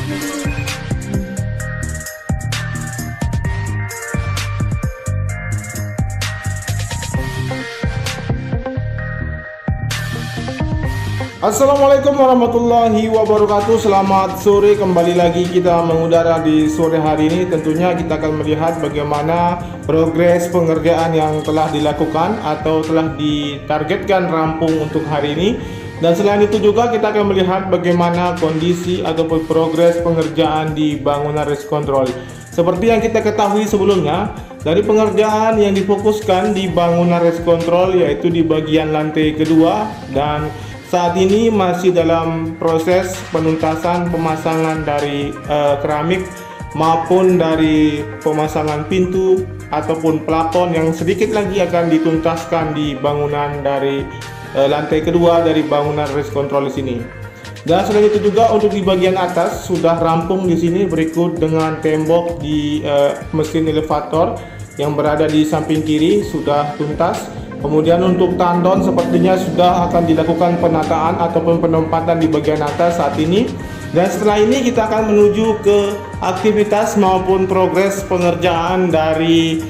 Assalamualaikum warahmatullahi wabarakatuh. Selamat sore, kembali lagi kita mengudara di sore hari ini. Tentunya kita akan melihat bagaimana progres pengerjaan yang telah dilakukan atau telah ditargetkan rampung untuk hari ini. Dan selain itu juga kita akan melihat bagaimana kondisi ataupun progres pengerjaan di bangunan Risk Control. Seperti yang kita ketahui sebelumnya, dari pengerjaan yang difokuskan di bangunan Risk Control yaitu di bagian lantai kedua, dan saat ini masih dalam proses penuntasan pemasangan dari keramik maupun dari pemasangan pintu ataupun plafon yang sedikit lagi akan dituntaskan di bangunan dari lantai kedua dari bangunan Risk Control di sini. Dan selain itu juga untuk di bagian atas sudah rampung di sini, berikut dengan tembok di mesin elevator yang berada di samping kiri sudah tuntas. Kemudian untuk tandon sepertinya sudah akan dilakukan penataan ataupun penempatan di bagian atas saat ini. Dan setelah ini kita akan menuju ke aktivitas maupun progres pengerjaan dari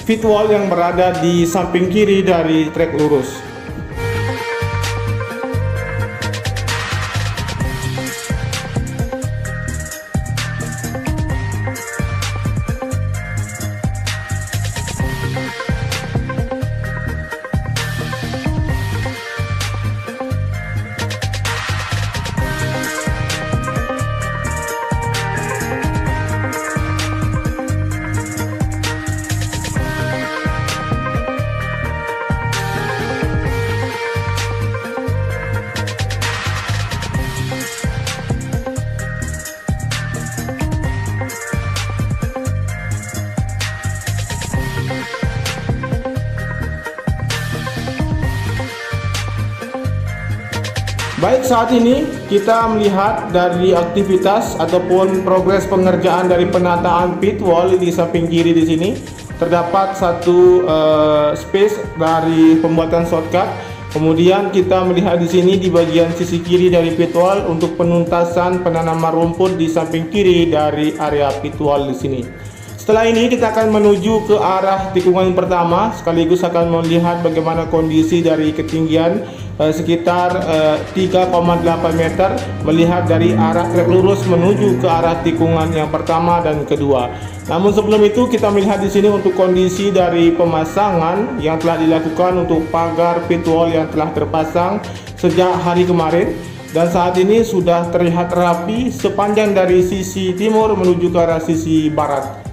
pit wall yang berada di samping kiri dari trek lurus. Baik, saat ini kita melihat dari aktivitas ataupun progres pengerjaan dari penataan pit wall di samping kiri di sini. Terdapat satu space dari pembuatan shortcut. Kemudian kita melihat di sini di bagian sisi kiri dari pit wall untuk penuntasan penanaman rumput di samping kiri dari area pit wall di sini. Setelah ini kita akan menuju ke arah tikungan pertama, sekaligus akan melihat bagaimana kondisi dari ketinggian sekitar 3,8 meter, melihat dari arah trek lurus menuju ke arah tikungan yang pertama dan kedua. Namun sebelum itu kita melihat di sini untuk kondisi dari pemasangan yang telah dilakukan untuk pagar pit wall yang telah terpasang sejak hari kemarin. Dan saat ini sudah terlihat rapi sepanjang dari sisi timur menuju ke arah sisi barat.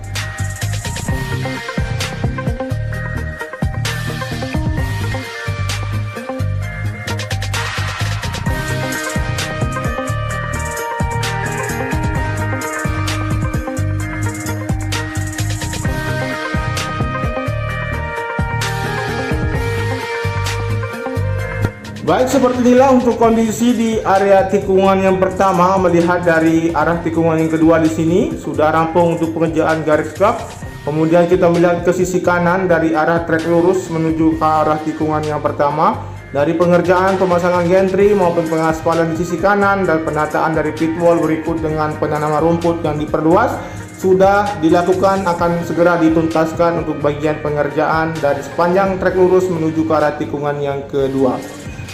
Baik, seperti inilah untuk kondisi di area tikungan yang pertama. Melihat dari arah tikungan yang kedua di sini sudah rampung untuk pengerjaan garis kap. Kemudian kita melihat ke sisi kanan dari arah trek lurus menuju ke arah tikungan yang pertama. Dari pengerjaan pemasangan gantry maupun pengaspalan di sisi kanan dan penataan dari pit wall berikut dengan penanaman rumput yang diperluas sudah dilakukan, akan segera dituntaskan untuk bagian pengerjaan dari sepanjang trek lurus menuju ke arah tikungan yang kedua.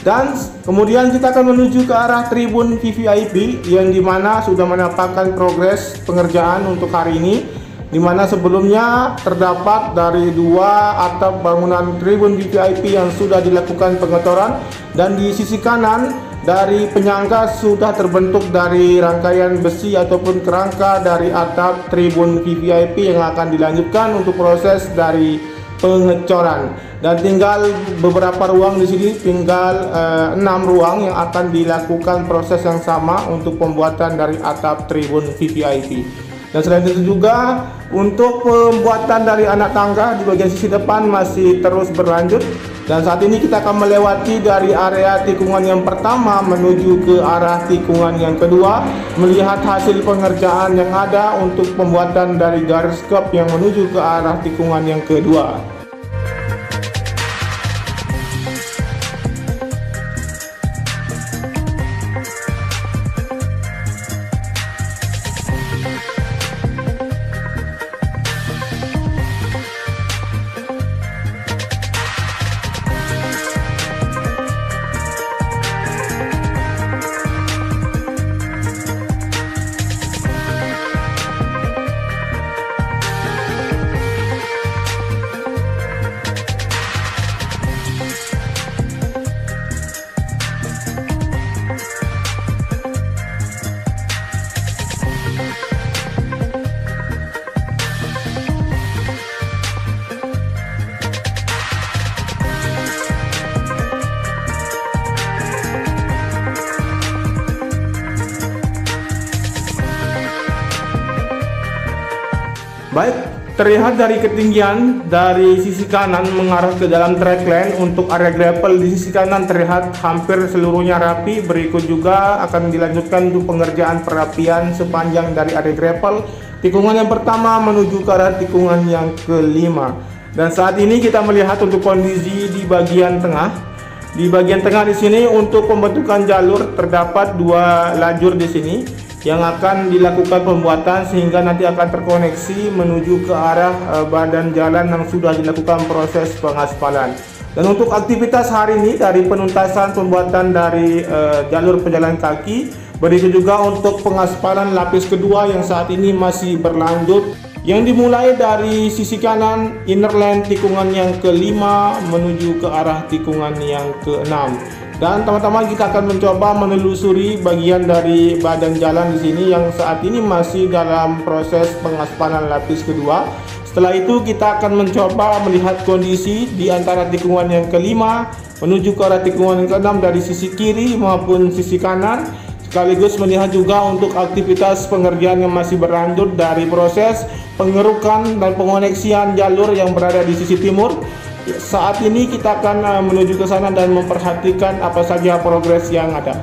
Dan kemudian kita akan menuju ke arah tribun VVIP yang dimana sudah menampakkan progres pengerjaan untuk hari ini, dimana sebelumnya terdapat dari dua atap bangunan tribun VVIP yang sudah dilakukan pengetoran, dan di sisi kanan dari penyangga sudah terbentuk dari rangkaian besi ataupun kerangka dari atap tribun VVIP yang akan dilanjutkan untuk proses dari pengecoran. Dan tinggal beberapa ruang di sini, tinggal 6 ruang yang akan dilakukan proses yang sama untuk pembuatan dari atap tribun VVIP. Dan selain itu juga untuk pembuatan dari anak tangga di bagian sisi depan masih terus berlanjut. Dan saat ini kita akan melewati dari area tikungan yang pertama menuju ke arah tikungan yang kedua, melihat hasil pengerjaan yang ada untuk pembuatan dari garis kap yang menuju ke arah tikungan yang kedua. Baik, terlihat dari ketinggian dari sisi kanan mengarah ke dalam trackline untuk area gravel di sisi kanan terlihat hampir seluruhnya rapi. Berikut juga akan dilanjutkan untuk pengerjaan perapian sepanjang dari area gravel tikungan yang pertama menuju ke arah tikungan yang kelima. Dan saat ini kita melihat untuk kondisi di bagian tengah. Di bagian tengah di sini untuk pembentukan jalur terdapat 2 lajur di sini yang akan dilakukan pembuatan sehingga nanti akan terkoneksi menuju ke arah badan jalan yang sudah dilakukan proses pengaspalan. Dan untuk aktivitas hari ini dari penuntasan pembuatan dari jalur pejalan kaki, begitu juga untuk pengaspalan lapis kedua yang saat ini masih berlanjut, yang dimulai dari sisi kanan inner lane tikungan yang kelima menuju ke arah tikungan yang keenam. Dan teman-teman, kita akan mencoba menelusuri bagian dari badan jalan di sini yang saat ini masih dalam proses pengaspalan lapis kedua. Setelah itu kita akan mencoba melihat kondisi di antara tikungan yang kelima menuju ke arah tikungan yang keenam dari sisi kiri maupun sisi kanan, sekaligus melihat juga untuk aktivitas pengerjaan yang masih berlanjut dari proses pengerukan dan pengoneksian jalur yang berada di sisi timur. Saat ini kita akan menuju ke sana dan memperhatikan apa saja progres yang ada.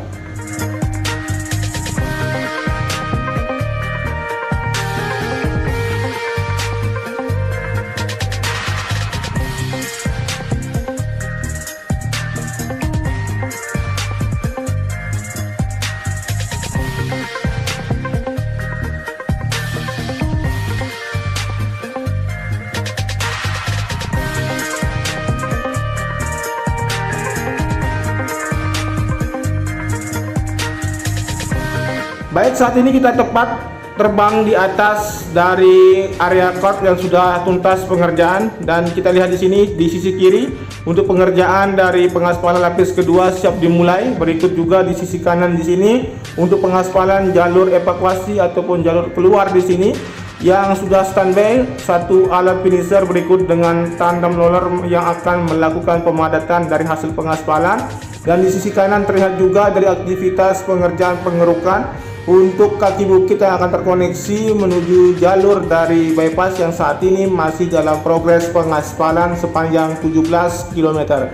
Baik, saat ini kita tepat terbang di atas dari area court yang sudah tuntas pengerjaan, dan kita lihat di sini di sisi kiri untuk pengerjaan dari pengaspalan lapis kedua siap dimulai. Berikut juga di sisi kanan di sini untuk pengaspalan jalur evakuasi ataupun jalur keluar di sini yang sudah standby satu alat finisher berikut dengan tandem roller yang akan melakukan pemadatan dari hasil pengaspalan. Dan di sisi kanan terlihat juga dari aktivitas pengerjaan pengerukan untuk kaki bukit yang akan terkoneksi menuju jalur dari bypass yang saat ini masih dalam progres pengaspalan sepanjang 17 km.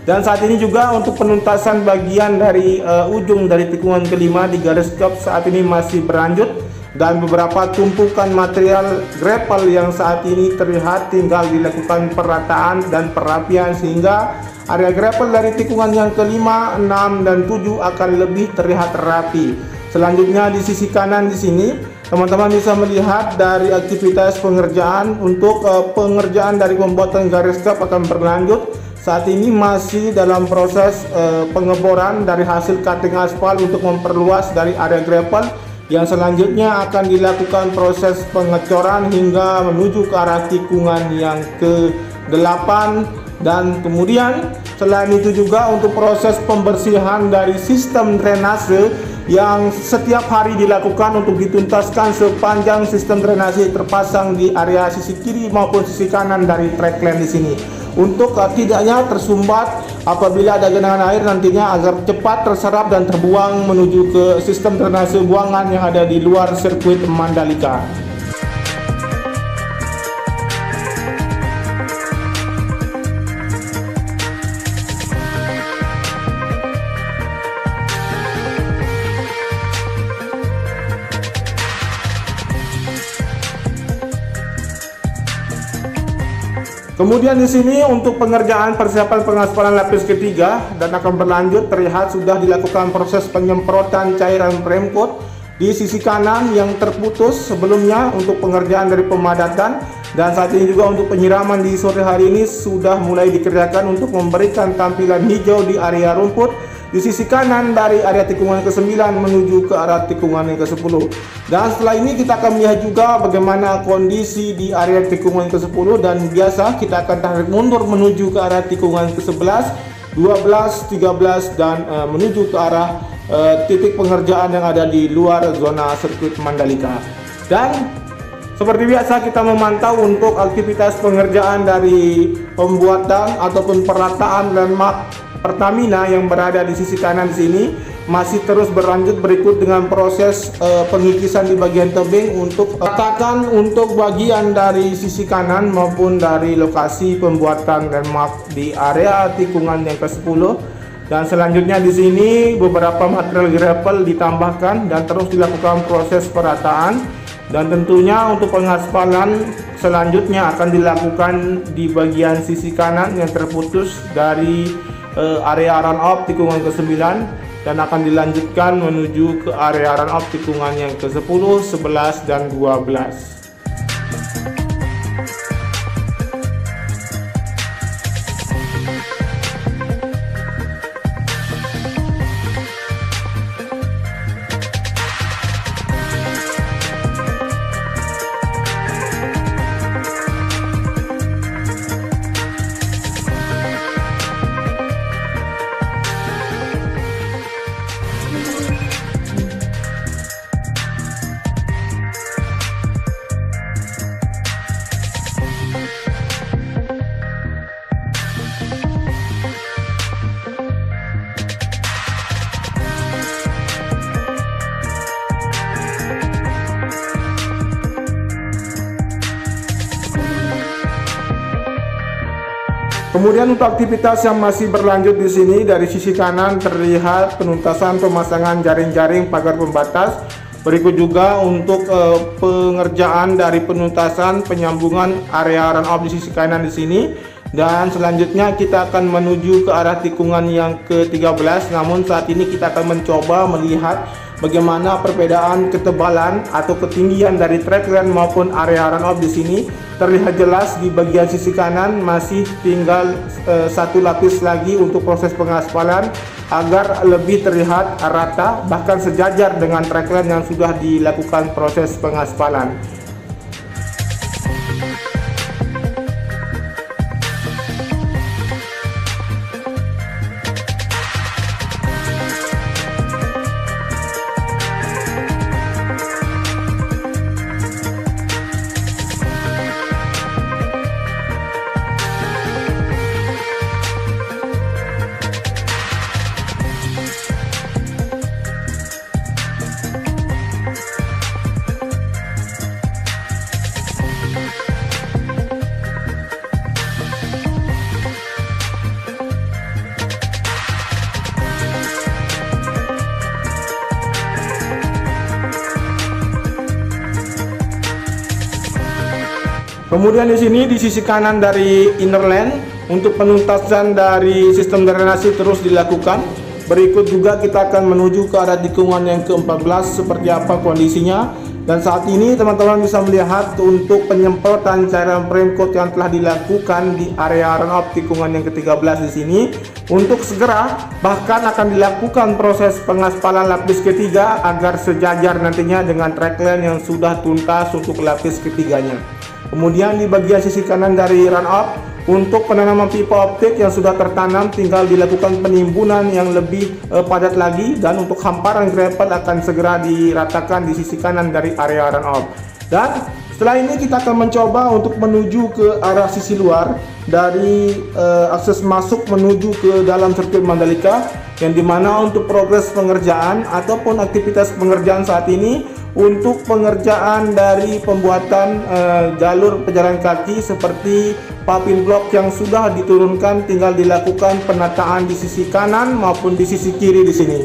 Dan saat ini juga untuk penuntasan bagian dari ujung dari tikungan kelima di garis stop saat ini masih berlanjut, dan beberapa tumpukan material gravel yang saat ini terlihat tinggal dilakukan perataan dan perapian sehingga area gravel dari tikungan yang kelima, 6 dan 7 akan lebih terlihat rapi. Selanjutnya di sisi kanan di sini teman-teman bisa melihat dari aktivitas pengerjaan untuk pengerjaan dari pembuatan garis stop akan berlanjut. Saat ini masih dalam proses pengeboran dari hasil cutting aspal untuk memperluas dari area gravel yang selanjutnya akan dilakukan proses pengecoran hingga menuju ke arah tikungan yang ke-8. Dan kemudian selain itu juga untuk proses pembersihan dari sistem drainase yang setiap hari dilakukan untuk dituntaskan sepanjang sistem drainase terpasang di area sisi kiri maupun sisi kanan dari trackline di sini, untuk tidaknya tersumbat apabila ada genangan air nantinya agar cepat terserap dan terbuang menuju ke sistem drainase buangan yang ada di luar sirkuit Mandalika. Kemudian di sini untuk pengerjaan persiapan pengaspalan lapis ketiga dan akan berlanjut terlihat sudah dilakukan proses penyemprotan cairan premcoat di sisi kanan yang terputus sebelumnya untuk pengerjaan dari pemadatan, dan saat ini juga untuk penyiraman di sore hari ini sudah mulai dikerjakan untuk memberikan tampilan hijau di area rumput di sisi kanan dari area tikungan ke-9 menuju ke arah tikungan yang ke-10. Dan setelah ini kita akan melihat juga bagaimana kondisi di area tikungan ke-10, dan biasa kita akan tarik mundur menuju ke arah tikungan ke-11, 12, 13 dan menuju ke arah titik pengerjaan yang ada di luar zona sirkuit Mandalika. Dan seperti biasa kita memantau untuk aktivitas pengerjaan dari pembuatan ataupun perataan landmark Pertamina yang berada di sisi kanan sini masih terus berlanjut berikut dengan proses pengikisan di bagian tebing untuk ratakan untuk bagian dari sisi kanan maupun dari lokasi pembuatan landmark di area tikungan yang ke-10. Dan selanjutnya di sini beberapa material gravel ditambahkan dan terus dilakukan proses perataan. Dan tentunya untuk pengaspalan selanjutnya akan dilakukan di bagian sisi kanan yang terputus dari area run-off tikungan ke-9 dan akan dilanjutkan menuju ke area run-off tikungan yang ke-10, 11, dan 12. Kemudian untuk aktivitas yang masih berlanjut di sini, dari sisi kanan terlihat penuntasan pemasangan jaring-jaring pagar pembatas. Berikut juga untuk pengerjaan dari penuntasan penyambungan area run-off di sisi kanan di sini. Dan selanjutnya kita akan menuju ke arah tikungan yang ke-13. Namun saat ini kita akan mencoba melihat bagaimana perbedaan ketebalan atau ketinggian dari trackline maupun area run-off di sini. Terlihat jelas di bagian sisi kanan masih tinggal satu lapis lagi untuk proses pengaspalan agar lebih terlihat rata bahkan sejajar dengan trackline yang sudah dilakukan proses pengaspalan. Kemudian di sini di sisi kanan dari inner lane untuk penuntasan dari sistem drainase terus dilakukan. Berikut juga kita akan menuju ke arah tikungan yang ke-14 seperti apa kondisinya. Dan saat ini teman-teman bisa melihat untuk penyemprotan cairan prime coat yang telah dilakukan di area run-off tikungan yang ke-13 di sini. Untuk segera bahkan akan dilakukan proses pengaspalan lapis ketiga agar sejajar nantinya dengan trackline yang sudah tuntas untuk lapis ketiganya. Kemudian di bagian sisi kanan dari run-off untuk penanaman pipa optik yang sudah tertanam tinggal dilakukan penimbunan yang lebih padat lagi, dan untuk hamparan gravel akan segera diratakan di sisi kanan dari area run-off. Dan setelah ini kita akan mencoba untuk menuju ke arah sisi luar dari akses masuk menuju ke dalam sirkuit Mandalika, yang dimana untuk progres pengerjaan ataupun aktivitas pengerjaan saat ini untuk pengerjaan dari pembuatan jalur pejalan kaki seperti paving block yang sudah diturunkan, tinggal dilakukan penataan di sisi kanan maupun di sisi kiri di sini.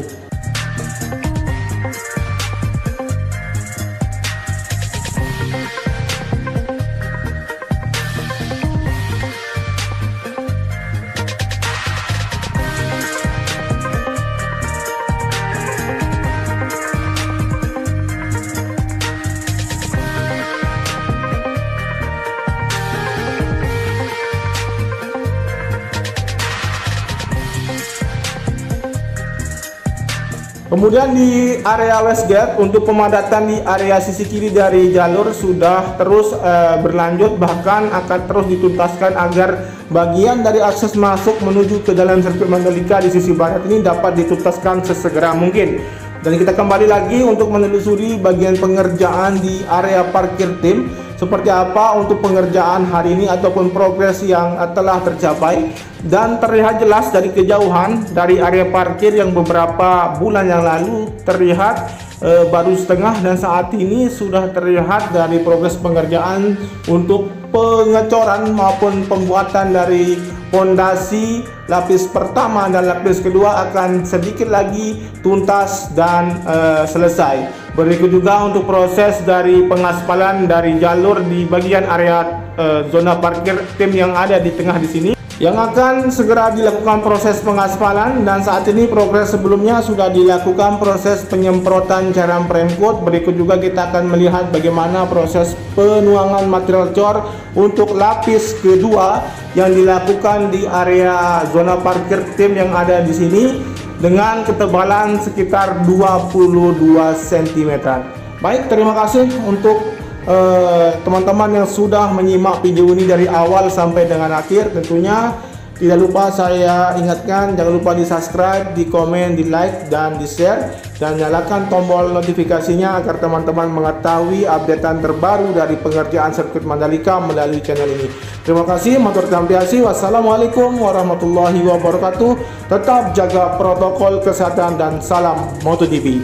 Kemudian di area Westgate untuk pemadatan di area sisi kiri dari jalur sudah terus berlanjut, bahkan akan terus dituntaskan agar bagian dari akses masuk menuju ke dalam sirkuit Mandalika di sisi barat ini dapat dituntaskan sesegera mungkin. Dan kita kembali lagi untuk menelusuri bagian pengerjaan di area parkir tim. seperti apa untuk pengerjaan hari ini ataupun progres yang telah tercapai. Dan terlihat jelas dari kejauhan dari area parkir yang beberapa bulan yang lalu terlihat baru setengah, dan saat ini sudah terlihat dari progres pengerjaan untuk pengecoran maupun pembuatan dari pondasi lapis pertama dan lapis kedua akan sedikit lagi tuntas dan selesai. Berikut juga untuk proses dari pengaspalan dari jalur di bagian area zona parkir tim yang ada di tengah di sini, yang akan segera dilakukan proses pengaspalan. Dan saat ini progres sebelumnya sudah dilakukan proses penyemprotan cairan Premcoat. Berikut juga kita akan melihat bagaimana proses penuangan material cor untuk lapis kedua yang dilakukan di area zona parkir tim yang ada di sini dengan ketebalan sekitar 22 cm. Baik, terima kasih untuk teman-teman yang sudah menyimak video ini dari awal sampai dengan akhir. Tentunya tidak lupa saya ingatkan, jangan lupa di subscribe, di komen, di like, dan di share, dan nyalakan tombol notifikasinya agar teman-teman mengetahui updatean terbaru dari pengerjaan sirkuit Mandalika melalui channel ini. Terima kasih, matur tampiasi. Wassalamualaikum warahmatullahi wabarakatuh. Tetap jaga protokol kesehatan dan salam MotoGP.